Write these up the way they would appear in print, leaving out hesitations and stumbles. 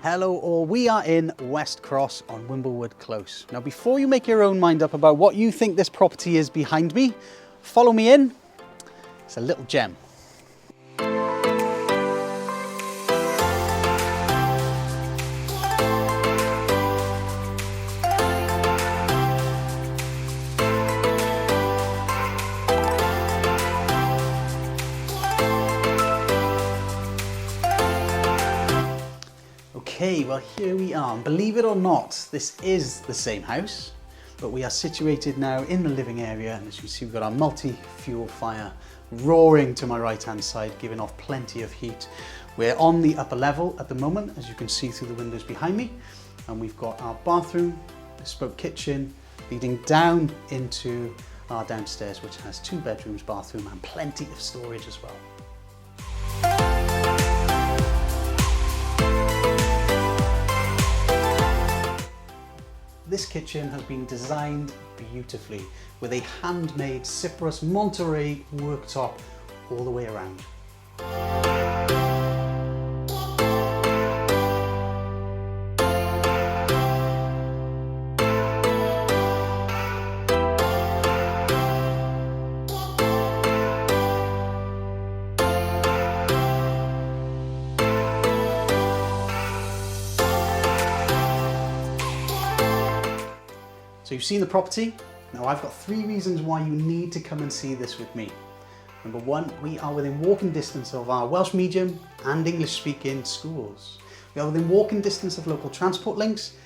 Hello all, we are in West Cross on Wimblewood Close. Now before you make your own mind up about what you think this property is behind me, follow me in. It's a little gem. Okay, well here we are. Believe it or not, this is the same house, but we are situated now in the living area, and as you can see we've got our multi-fuel fire roaring to my right hand side, giving off plenty of heat. We're on the upper level at the moment, as you can see through the windows behind me, and we've got our bathroom, bespoke kitchen, leading down into our downstairs, which has 2 bedrooms, bathroom, and plenty of storage as well. This kitchen has been designed beautifully with a handmade Cyprus Monterey worktop all the way around. So you've seen the property. Now I've got 3 reasons why you need to come and see this with me. Number 1, we are within walking distance of our Welsh medium and English speaking schools. We are within walking distance of local transport links,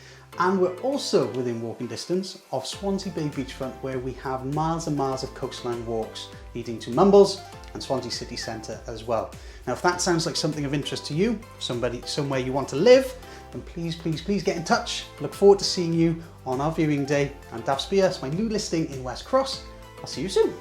and we're also within walking distance of Swansea Bay beachfront, where we have miles and miles of coastline walks leading to Mumbles and Swansea city centre as well. Now if that sounds like something of interest to you, somewhere you want to live, then please get in touch. Look forward to seeing you on our viewing day, and that's my new listing in West Cross. I'll see you soon.